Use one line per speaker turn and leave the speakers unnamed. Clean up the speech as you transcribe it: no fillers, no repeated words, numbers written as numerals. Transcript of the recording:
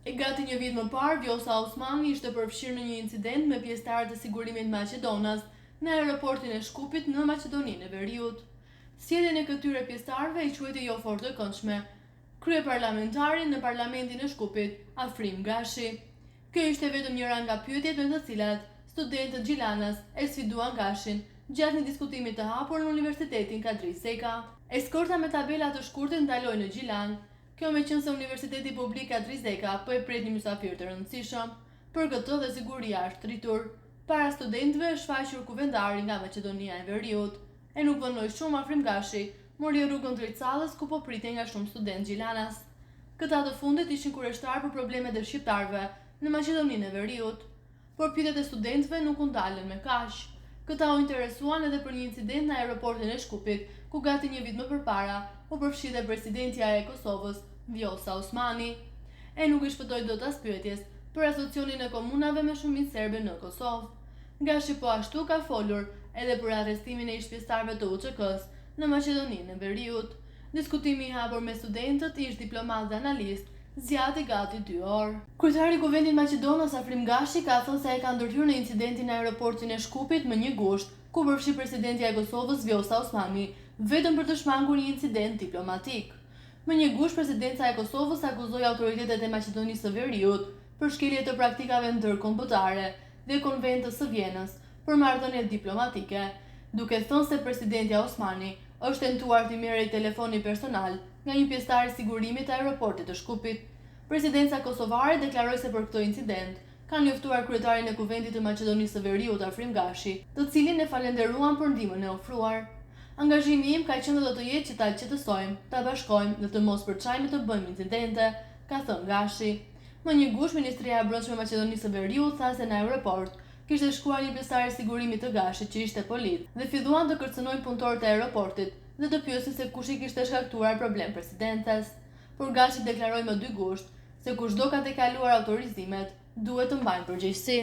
E gati një vit më parë, Vjosa Osmani ishte përfshirë në një incident me pjesëtarët e sigurimit Maqedonas në aeroportin e Shkupit në Maqedoninë e Veriut. Sjelljen e këtyre pjesëtarëve i quajti jo fort e këndshme kryeparlamentarin në Parlamentin e Shkupit, Afrim Gashi. Kjo ishte vetëm njëra nga pyetjet me të cilat studentët Gjilanas e sfiduan Gashin gjatë një diskutimi të hapur në Universitetin Kadri Seka. Eskorta me tabela të shkurtër ndaloi në Gjilan. Kjo meqense Universiteti Publik Kadri Seka po e pret një mysafir të rëndësishëm. Për këtë dhe siguria është rritur. Para studentëve është shfaqur kuvendari nga Maqedonia e Veriut. E nuk vënoi shumë Afrim Gashi, mori rrugën drejt sallës ku po pritej nga shumë studentë Gjilanas. Këta të fundit ishin kurioztar për problemet e shqiptarëve në Maqedoninë e Veriut, por pyetjet e studentëve nuk u ndalën me kaq. Këta u interesuan edhe për një incident në aeroportin e Shkupit, ku gati një vit më përpara u përfshi dhe presidentja e Kosovës, Vjosa Osmani. E nuk i shpëtoi dot as pyetjes për asociacionin e komunave me shumicë serbe në Kosovë. Gashi po ashtu ka folur edhe për arrestimin e ish pjesëtarëve të UÇK-s në Maqedoninë e Veriut. Diskutimi i hapur me studentët, ish diplomat dhe analist, zgjati gati 2 orë. Kryetari i Kuvendit Maqedonas Afrim Gashi ka thënë se e ka ndërhyrë në incidentin në aeroportin e Shkupit me një gusht, ku përfshi presidentja e Kosovës Vjosa Osmani, vetëm për të shmangur një incident diplomatik. Me një gusht, presidenca e Kosovës akuzoi autoritetet e Maqedonisë së Veriut për shkelje të praktikave ndërkombëtare dhe konventës së Vjenës për marrëdhënie diplomatike, duke thënë se presidentja Osmani është tentuar të merrë telefoni personal nga një pjesëtar i sigurimit të aeroportit të Shkupit. Presidenca kosovare deklaroi se për këtë incident kanë njoftuar kryetarin e Kuvendit të Maqedonisë së Veriut Afrim Gashi, të cilin e falenderuan për ndihmën e ofruar. Angazhimi im ka qenë do të jetë që ta qetësojmë, ta bashkojmë dhe të mos përçajmë të bëjmë incidente, ka thënë Gashi. Më një gusht, Ministria e Brendshme e Maqedonisë së Veriut tha se në aeroport kishte shkuar një pjesëtar i sigurimit të Gashit që ishte polit dhe filluan të kërcënojnë punëtorët e aeroportit dhe të pyesin se kush i kishte shkaktuar problem presidentes. Por Gashi deklaroi më 2 gusht se kushdo ka tejkaluar autorizimet duhet të mbajnë përgjegjësi.